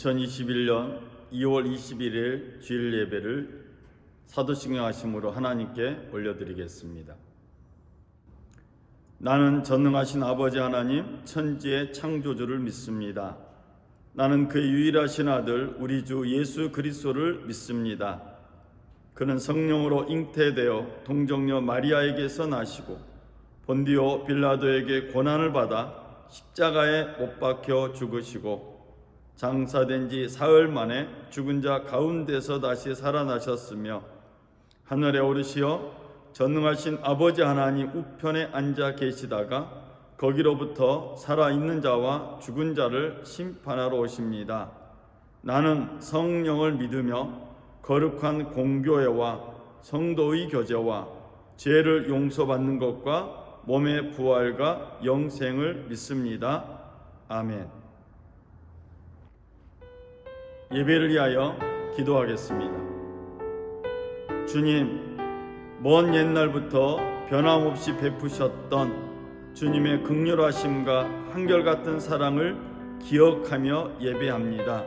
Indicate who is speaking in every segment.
Speaker 1: 2021년 2월 21일 주일 예배를 사도신경 하심으로 하나님께 올려드리겠습니다. 나는 전능하신 아버지 하나님 천지의 창조주를 믿습니다. 나는 그의 유일하신 아들 우리 주 예수 그리스도를 믿습니다. 그는 성령으로 잉태되어 동정녀 마리아에게서 나시고 본디오 빌라도에게 고난을 받아 십자가에 못 박혀 죽으시고 장사된 지 사흘 만에 죽은 자 가운데서 다시 살아나셨으며 하늘에 오르시어 전능하신 아버지 하나님 우편에 앉아 계시다가 거기로부터 살아있는 자와 죽은 자를 심판하러 오십니다. 나는 성령을 믿으며 거룩한 공교회와 성도의 교제와 죄를 용서받는 것과 몸의 부활과 영생을 믿습니다. 아멘. 예배를 위하여 기도하겠습니다. 주님, 먼 옛날부터 변함없이 베푸셨던 주님의 긍휼하심과 한결같은 사랑을 기억하며 예배합니다.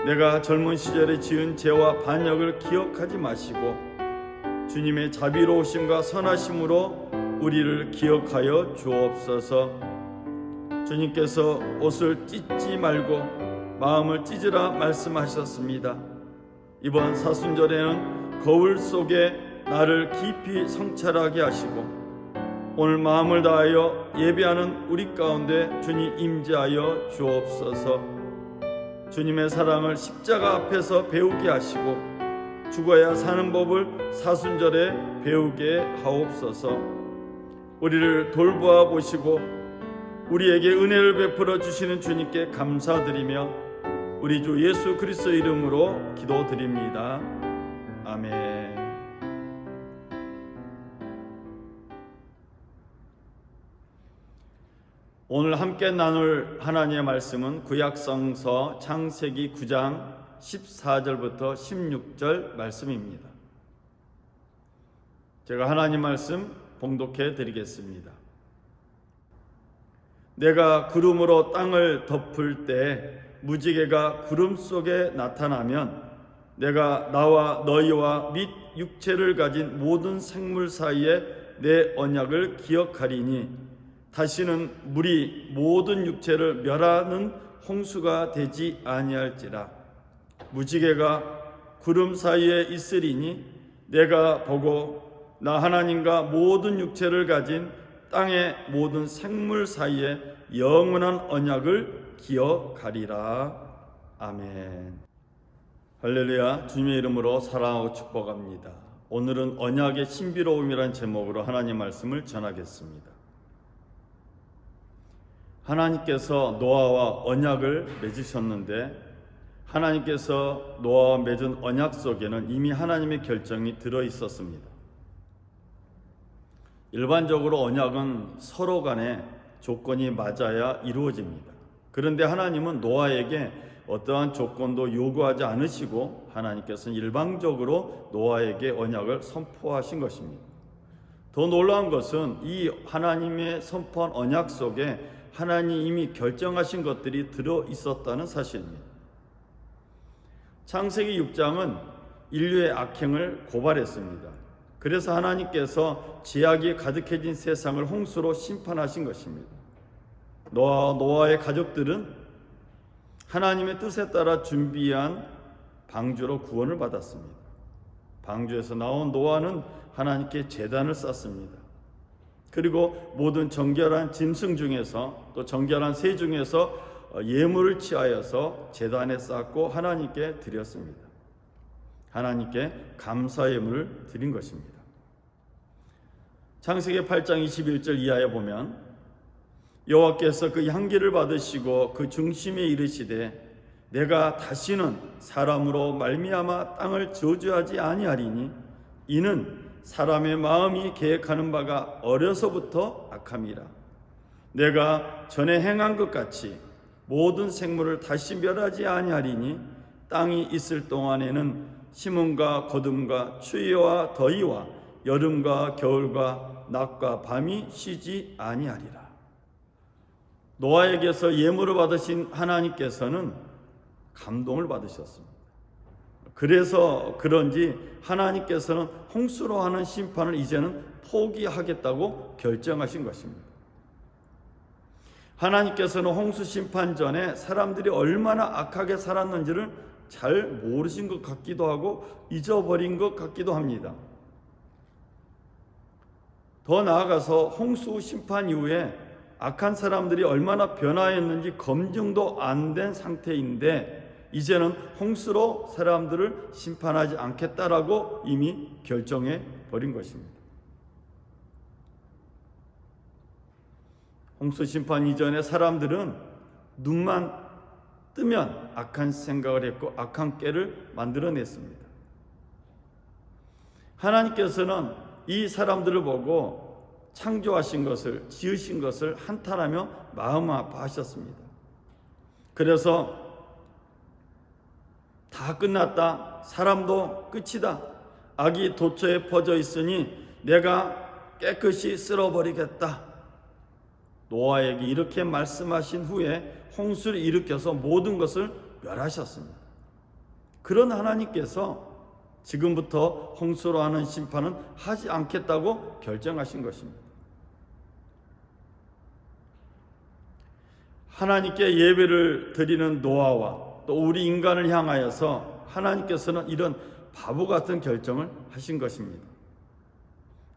Speaker 1: 내가 젊은 시절에 지은 죄와 반역을 기억하지 마시고 주님의 자비로우심과 선하심으로 우리를 기억하여 주옵소서. 주님께서 옷을 찢지 말고 마음을 찢으라 말씀하셨습니다. 이번 사순절에는 거울 속에 나를 깊이 성찰하게 하시고 오늘 마음을 다하여 예배하는 우리 가운데 주님 임재하여 주옵소서. 주님의 사랑을 십자가 앞에서 배우게 하시고 죽어야 사는 법을 사순절에 배우게 하옵소서. 우리를 돌보아 보시고 우리에게 은혜를 베풀어 주시는 주님께 감사드리며 우리 주 예수 그리스도 이름으로 기도드립니다. 아멘. 오늘 함께 나눌 하나님의 말씀은 구약성서 창세기 9장 14절부터 16절 말씀입니다. 제가 하나님 말씀 봉독해 드리겠습니다. 내가 구름으로 땅을 덮을 때 무지개가 구름 속에 나타나면 내가 나와 너희와 및 육체를 가진 모든 생물 사이에 내 언약을 기억하리니 다시는 물이 모든 육체를 멸하는 홍수가 되지 아니할지라. 무지개가 구름 사이에 있으리니 내가 보고 나 하나님과 모든 육체를 가진 땅의 모든 생물 사이에 영원한 언약을 기억하리라. 아멘. 할렐루야. 주님의 이름으로 사랑하고 축복합니다. 오늘은 언약의 신비로움이라는 제목으로 하나님 말씀을 전하겠습니다. 하나님께서 노아와 언약을 맺으셨는데 하나님께서 노아와 맺은 언약 속에는 이미 하나님의 결정이 들어 있었습니다. 일반적으로 언약은 서로 간에 조건이 맞아야 이루어집니다. 그런데 하나님은 노아에게 어떠한 조건도 요구하지 않으시고 하나님께서는 일방적으로 노아에게 언약을 선포하신 것입니다. 더 놀라운 것은 이 하나님의 선포한 언약 속에 하나님이 이미 결정하신 것들이 들어 있었다는 사실입니다. 창세기 6장은 인류의 악행을 고발했습니다. 그래서 하나님께서 죄악이 가득해진 세상을 홍수로 심판하신 것입니다. 노아의 가족들은 하나님의 뜻에 따라 준비한 방주로 구원을 받았습니다. 방주에서 나온 노아는 하나님께 제단을 쌓습니다. 그리고 모든 정결한 짐승 중에서 또 정결한 새 중에서 예물을 취하여서 제단에 쌓고 하나님께 드렸습니다. 하나님께 감사 예물을 드린 것입니다. 창세기 8장 21절 이하에 보면 여호와께서 그 향기를 받으시고 그 중심에 이르시되 내가 다시는 사람으로 말미암아 땅을 저주하지 아니하리니 이는 사람의 마음이 계획하는 바가 어려서부터 악함이라. 내가 전에 행한 것 같이 모든 생물을 다시 멸하지 아니하리니 땅이 있을 동안에는 심음과 거둠과 추위와 더위와 여름과 겨울과 낮과 밤이 쉬지 아니하리라. 노아에게서 예물을 받으신 하나님께서는 감동을 받으셨습니다. 그래서 그런지 하나님께서는 홍수로 하는 심판을 이제는 포기하겠다고 결정하신 것입니다. 하나님께서는 홍수 심판 전에 사람들이 얼마나 악하게 살았는지를 잘 모르신 것 같기도 하고 잊어버린 것 같기도 합니다. 더 나아가서 홍수 심판 이후에 악한 사람들이 얼마나 변화했는지 검증도 안 된 상태인데 이제는 홍수로 사람들을 심판하지 않겠다라고 이미 결정해 버린 것입니다. 홍수 심판 이전에 사람들은 눈만 뜨면 악한 생각을 했고 악한 꾀를 만들어냈습니다. 하나님께서는 이 사람들을 보고 창조하신 것을, 지으신 것을 한탄하며 마음 아파하셨습니다. 그래서 다 끝났다. 사람도 끝이다. 악이 도처에 퍼져 있으니 내가 깨끗이 쓸어버리겠다. 노아에게 이렇게 말씀하신 후에 홍수를 일으켜서 모든 것을 멸하셨습니다. 그런 하나님께서 지금부터 홍수로 하는 심판은 하지 않겠다고 결정하신 것입니다. 하나님께 예배를 드리는 노아와 또 우리 인간을 향하여서 하나님께서는 이런 바보 같은 결정을 하신 것입니다.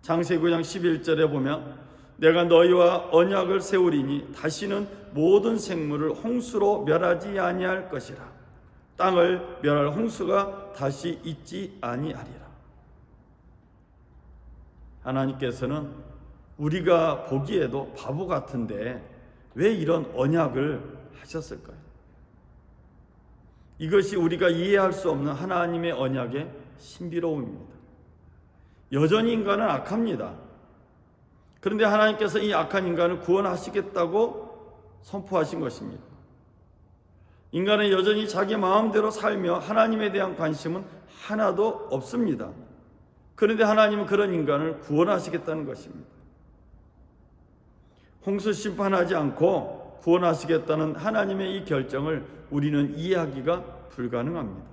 Speaker 1: 창세기 9장 11절에 보면 내가 너희와 언약을 세우리니 다시는 모든 생물을 홍수로 멸하지 아니할 것이라. 땅을 멸할 홍수가 다시 있지 아니하리라. 하나님께서는 우리가 보기에도 바보 같은데 왜 이런 언약을 하셨을까요? 이것이 우리가 이해할 수 없는 하나님의 언약의 신비로움입니다. 여전히 인간은 악합니다. 그런데 하나님께서 이 악한 인간을 구원하시겠다고 선포하신 것입니다. 인간은 여전히 자기 마음대로 살며 하나님에 대한 관심은 하나도 없습니다. 그런데 하나님은 그런 인간을 구원하시겠다는 것입니다. 홍수 심판하지 않고 구원하시겠다는 하나님의 이 결정을 우리는 이해하기가 불가능합니다.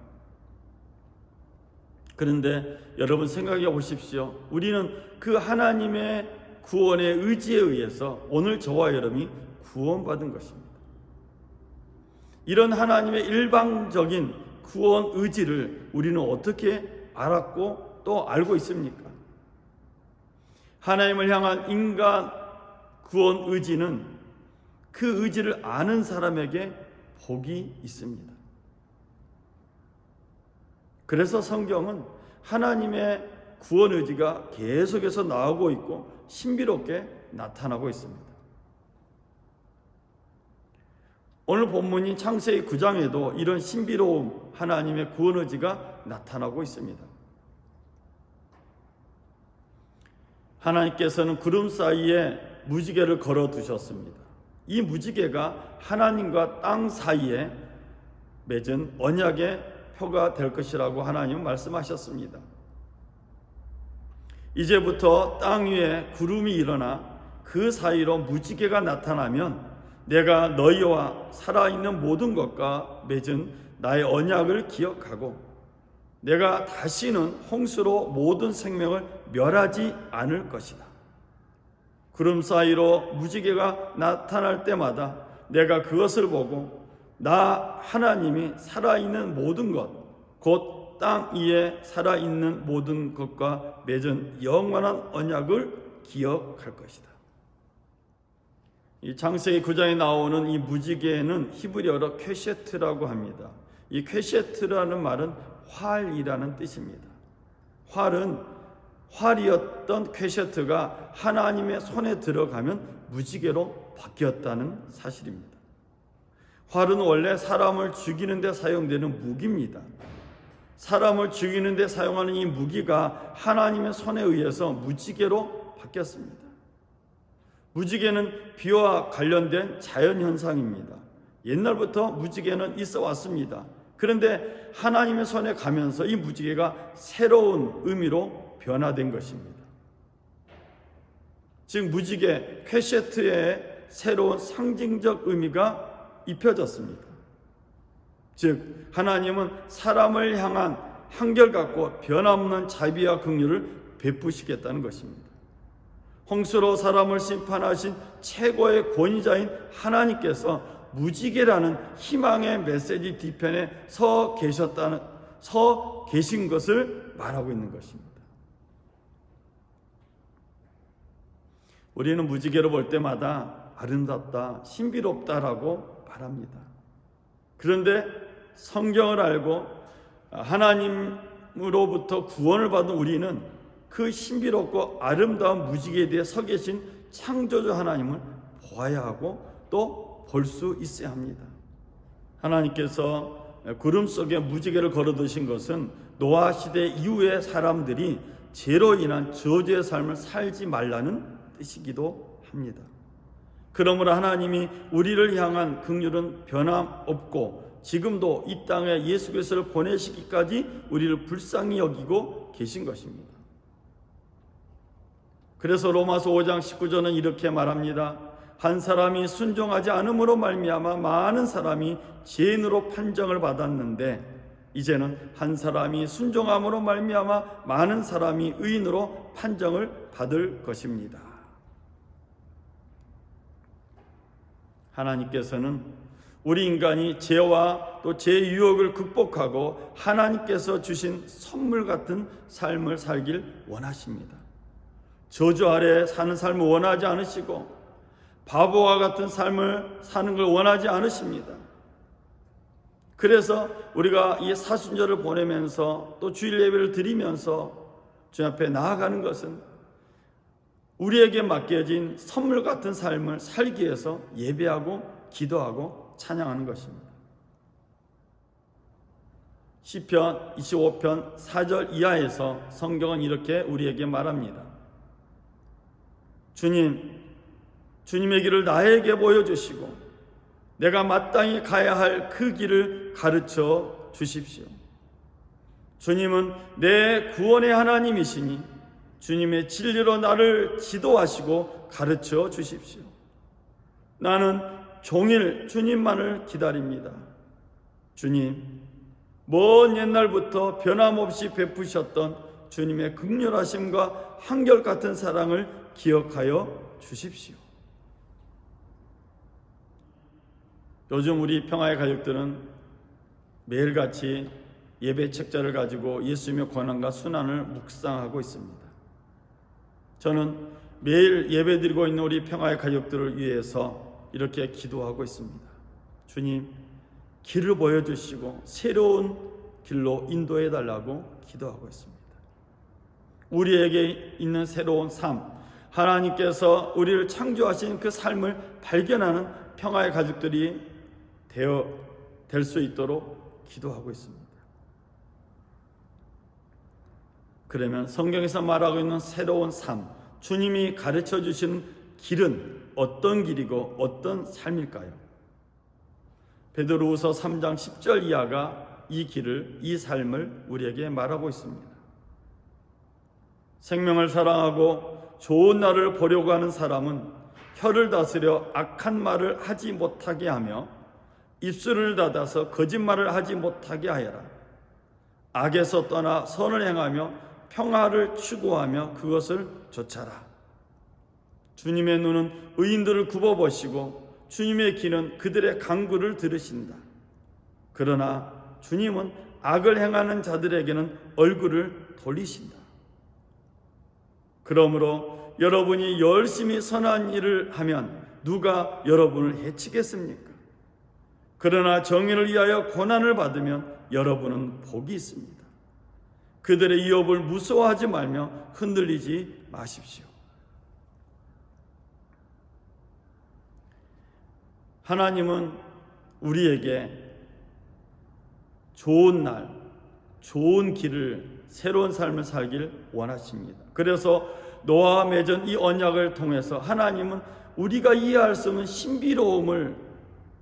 Speaker 1: 그런데 여러분 생각해 보십시오. 우리는 그 하나님의 구원의 의지에 의해서 오늘 저와 여러분이 구원받은 것입니다. 이런 하나님의 일방적인 구원 의지를 우리는 어떻게 알았고 또 알고 있습니까? 하나님을 향한 인간 구원 의지는 그 의지를 아는 사람에게 복이 있습니다. 그래서 성경은 하나님의 구원 의지가 계속해서 나오고 있고 신비롭게 나타나고 있습니다. 오늘 본문인 창세기 9장에도 이런 신비로운 하나님의 구원 의지가 나타나고 있습니다. 하나님께서는 구름 사이에 무지개를 걸어 두셨습니다. 이 무지개가 하나님과 땅 사이에 맺은 언약의 표가 될 것이라고 하나님은 말씀하셨습니다. 이제부터 땅 위에 구름이 일어나 그 사이로 무지개가 나타나면 내가 너희와 살아있는 모든 것과 맺은 나의 언약을 기억하고 내가 다시는 홍수로 모든 생명을 멸하지 않을 것이다. 구름 사이로 무지개가 나타날 때마다 내가 그것을 보고 나 하나님이 살아있는 모든 것, 곧 땅 위에 살아있는 모든 것과 맺은 영원한 언약을 기억할 것이다. 이 창세기 9장에 나오는 이 무지개는 히브리어로 퀘셰트라고 합니다. 이 퀘셰트라는 말은 활이라는 뜻입니다. 활이었던 퀘셰트가 하나님의 손에 들어가면 무지개로 바뀌었다는 사실입니다. 활은 원래 사람을 죽이는 데 사용되는 무기입니다. 사람을 죽이는 데 사용하는 이 무기가 하나님의 손에 의해서 무지개로 바뀌었습니다. 무지개는 비와 관련된 자연현상입니다. 옛날부터 무지개는 있어 왔습니다. 그런데 하나님의 손에 가면서 이 무지개가 새로운 의미로 변화된 것입니다. 즉 무지개 퀘셰트에 새로운 상징적 의미가 입혀졌습니다. 즉 하나님은 사람을 향한 한결같고 변함없는 자비와 긍휼을 베푸시겠다는 것입니다. 홍수로 사람을 심판하신 최고의 권위자인 하나님께서 무지개라는 희망의 메시지 뒤편에 서 계신 것을 말하고 있는 것입니다. 우리는 무지개를 볼 때마다 아름답다, 신비롭다라고 말합니다. 그런데 성경을 알고 하나님으로부터 구원을 받은 우리는 그 신비롭고 아름다운 무지개에 대해 서 계신 창조주 하나님을 보아야 하고 또 볼 수 있어야 합니다. 하나님께서 구름 속에 무지개를 걸어두신 것은 노아 시대 이후의 사람들이 죄로 인한 저주의 삶을 살지 말라는 뜻이기도 합니다. 그러므로 하나님이 우리를 향한 긍휼은 변함없고 지금도 이 땅에 예수 그리스도를 보내시기까지 우리를 불쌍히 여기고 계신 것입니다. 그래서 로마서 5장 19절은 이렇게 말합니다. 한 사람이 순종하지 않음으로 말미암아 많은 사람이 죄인으로 판정을 받았는데 이제는 한 사람이 순종함으로 말미암아 많은 사람이 의인으로 판정을 받을 것입니다. 하나님께서는 우리 인간이 죄와 또 죄의 유혹을 극복하고 하나님께서 주신 선물 같은 삶을 살길 원하십니다. 저주 아래 사는 삶을 원하지 않으시고 바보와 같은 삶을 사는 걸 원하지 않으십니다. 그래서 우리가 이 사순절을 보내면서 또 주일 예배를 드리면서 주님 앞에 나아가는 것은 우리에게 맡겨진 선물 같은 삶을 살기 위해서 예배하고 기도하고 찬양하는 것입니다. 시편 25편 4절 이하에서 성경은 이렇게 우리에게 말합니다. 주님의 길을 나에게 보여주시고 내가 마땅히 가야 할 그 길을 가르쳐 주십시오. 주님은 내 구원의 하나님이시니 주님의 진리로 나를 지도하시고 가르쳐 주십시오. 나는 종일 주님만을 기다립니다. 주님, 먼 옛날부터 변함없이 베푸셨던 주님의 긍휼하심과 한결같은 사랑을 기억하여 주십시오. 요즘 우리 평화의 가족들은 매일같이 예배 책자를 가지고 예수님의 권한과 순환을 묵상하고 있습니다. 저는 매일 예배드리고 있는 우리 평화의 가족들을 위해서 이렇게 기도하고 있습니다. 주님, 길을 보여주시고 새로운 길로 인도해 달라고 기도하고 있습니다. 우리에게 있는 새로운 삶, 하나님께서 우리를 창조하신 그 삶을 발견하는 평화의 가족들이 될 수 있도록 기도하고 있습니다. 그러면 성경에서 말하고 있는 새로운 삶, 주님이 가르쳐 주시는 길은 어떤 길이고 어떤 삶일까요? 베드로후서 3장 10절 이하가 이 길을, 이 삶을 우리에게 말하고 있습니다. 생명을 사랑하고 좋은 날을 보려고 하는 사람은 혀를 다스려 악한 말을 하지 못하게 하며 입술을 닫아서 거짓말을 하지 못하게 하여라. 악에서 떠나 선을 행하며 평화를 추구하며 그것을 좇아라. 주님의 눈은 의인들을 굽어보시고 주님의 귀는 그들의 간구를 들으신다. 그러나 주님은 악을 행하는 자들에게는 얼굴을 돌리신다. 그러므로 여러분이 열심히 선한 일을 하면 누가 여러분을 해치겠습니까? 그러나 정의를 위하여 고난을 받으면 여러분은 복이 있습니다. 그들의 위협을 무서워하지 말며 흔들리지 마십시오. 하나님은 우리에게 좋은 날, 좋은 길을, 새로운 삶을 살길 원하십니다. 그래서 노아와 맺은 이 언약을 통해서 하나님은 우리가 이해할 수 없는 신비로움을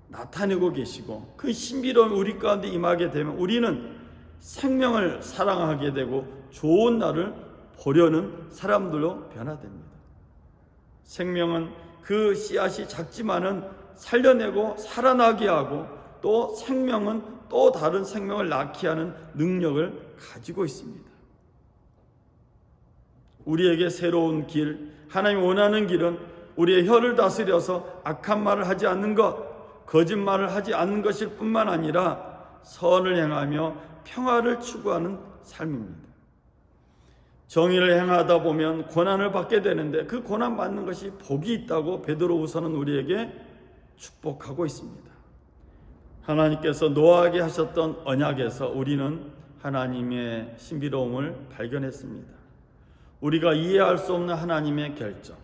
Speaker 1: 나타내고 계시고 그 신비로움이 우리 가운데 임하게 되면 우리는 생명을 사랑하게 되고 좋은 날을 보려는 사람들로 변화됩니다. 생명은 그 씨앗이 작지만은 살려내고 살아나게 하고 또 생명은 또 다른 생명을 낳게 하는 능력을 가지고 있습니다. 우리에게 새로운 길, 하나님이 원하는 길은 우리의 혀를 다스려서 악한 말을 하지 않는 것, 거짓말을 하지 않는 것일 뿐만 아니라 선을 행하며 평화를 추구하는 삶입니다. 정의를 행하다 보면 고난을 받게 되는데 그 고난 받는 것이 복이 있다고 베드로후서는 우리에게 축복하고 있습니다. 하나님께서 노아에게 하셨던 언약에서 우리는 하나님의 신비로움을 발견했습니다. 우리가 이해할 수 없는 하나님의 결정,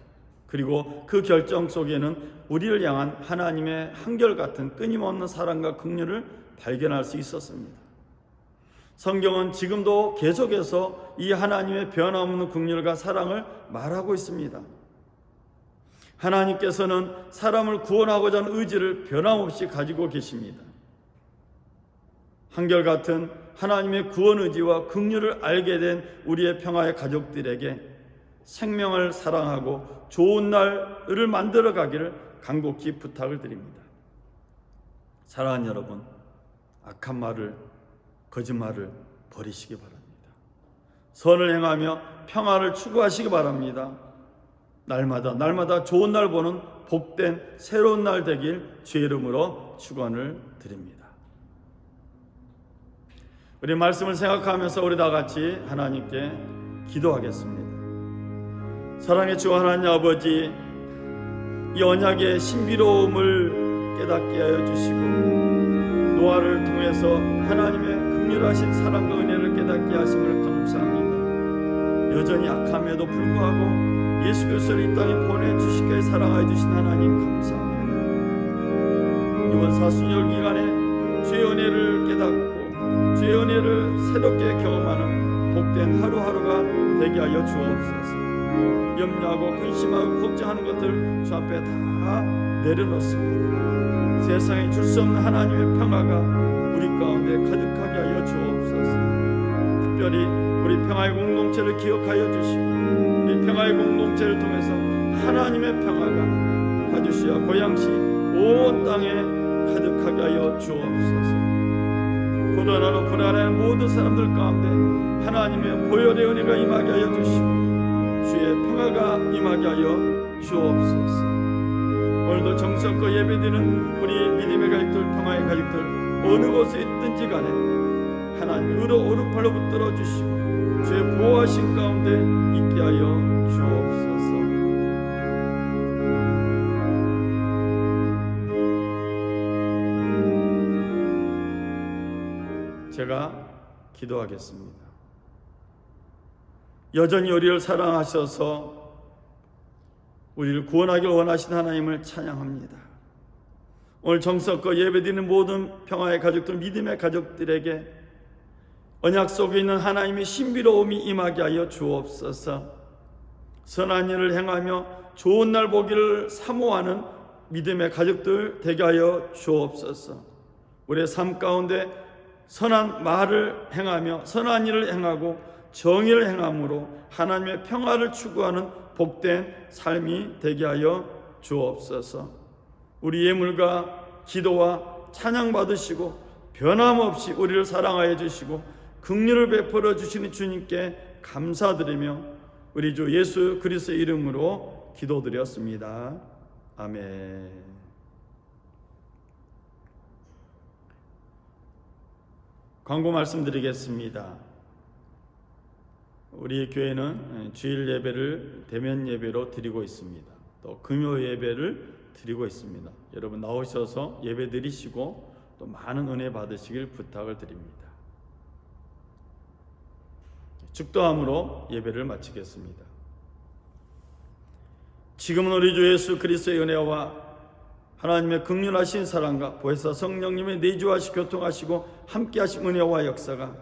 Speaker 1: 그리고 그 결정 속에는 우리를 향한 하나님의 한결같은 끊임없는 사랑과 긍휼을 발견할 수 있었습니다. 성경은 지금도 계속해서 이 하나님의 변함없는 긍휼과 사랑을 말하고 있습니다. 하나님께서는 사람을 구원하고자 하는 의지를 변함없이 가지고 계십니다. 한결같은 하나님의 구원 의지와 긍휼을 알게 된 우리의 평화의 가족들에게 생명을 사랑하고 좋은 날을 만들어 가기를 간곡히 부탁을 드립니다. 사랑하는 여러분, 악한 말을, 거짓말을 버리시기 바랍니다. 선을 행하며 평화를 추구하시기 바랍니다. 날마다 좋은 날 보는 복된 새로운 날 되길 주의 이름으로 축원을 드립니다. 우리 말씀을 생각하면서 우리 다 같이 하나님께 기도하겠습니다. 사랑의 주 하나님 아버지, 이 언약의 신비로움을 깨닫게 하여 주시고 노아를 통해서 하나님의 긍휼하신 사랑과 은혜를 깨닫게 하심을 감사합니다. 여전히 악함에도 불구하고 예수 그리스도를 이 땅에 보내주시기에 사랑하여 주신 하나님 감사합니다. 이번 사순절 기간에 주의 은혜를 깨닫고 주의 은혜를 새롭게 경험하는 복된 하루하루가 되게 하여 주옵소서. 염려하고 근심하고 걱정하는 것들 주 앞에 다 내려놓습니다. 세상에 줄 수 없는 하나님의 평화가 우리 가운데 가득하게 하여 주옵소서. 특별히 우리 평화의 공동체를 기억하여 주시고 우리 평화의 공동체를 통해서 하나님의 평화가 파주시와 고양시 온 땅에 가득하게 하여 주옵소서. 코로나로 불안해하는 모든 사람들 가운데 하나님의 보혈의 은혜가 임하게 하여 주시고 주의 평화가 임하게 하여 주옵소서. 오늘도 정성껏 예배드리는 우리 믿음의 가족들, 평화의 가족들 어느 곳에 있든지 간에 하나님의 의로 오른팔로 붙들어 주시고 주의 보호하신 가운데 있게 하여 주옵소서. 제가 기도하겠습니다. 여전히 우리를 사랑하셔서 우리를 구원하길 원하신 하나님을 찬양합니다. 오늘 정성껏 예배드리는 모든 평화의 가족들, 믿음의 가족들에게 언약 속에 있는 하나님의 신비로움이 임하게 하여 주옵소서. 선한 일을 행하며 좋은 날 보기를 사모하는 믿음의 가족들 되게 하여 주옵소서. 우리의 삶 가운데 선한 말을 행하며 선한 일을 행하고 정의를 행함으로 하나님의 평화를 추구하는 복된 삶이 되게 하여 주옵소서. 우리 예물과 기도와 찬양 받으시고 변함없이 우리를 사랑하여 주시고 긍휼을 베풀어 주시는 주님께 감사드리며 우리 주 예수 그리스도의 이름으로 기도드렸습니다. 아멘. 광고 말씀드리겠습니다. 우리 교회는 주일 예배를 대면 예배로 드리고 있습니다. 또 금요 예배를 드리고 있습니다. 여러분 나오셔서 예배 드리시고 또 많은 은혜 받으시길 부탁을 드립니다. 축도함으로 예배를 마치겠습니다. 지금은 우리 주 예수 그리스도의 은혜와 하나님의 긍휼하신 사랑과 보혜사 성령님의 내주하시 교통하시고 함께하신 은혜와 역사가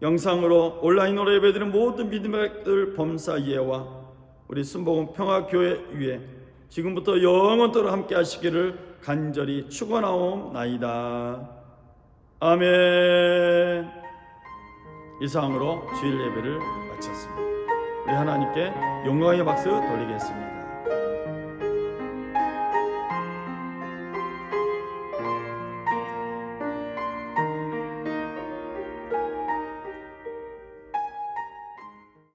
Speaker 1: 영상으로 온라인으로 예배드리는 모든 믿음의 들 범사 이해와 우리 순복음 평화교회 위에 지금부터 영원토록 함께하시기를 간절히 축원하옵나이다. 아멘. 이상으로 주일 예배를 마쳤습니다. 우리 하나님께 영광의 박수 돌리겠습니다.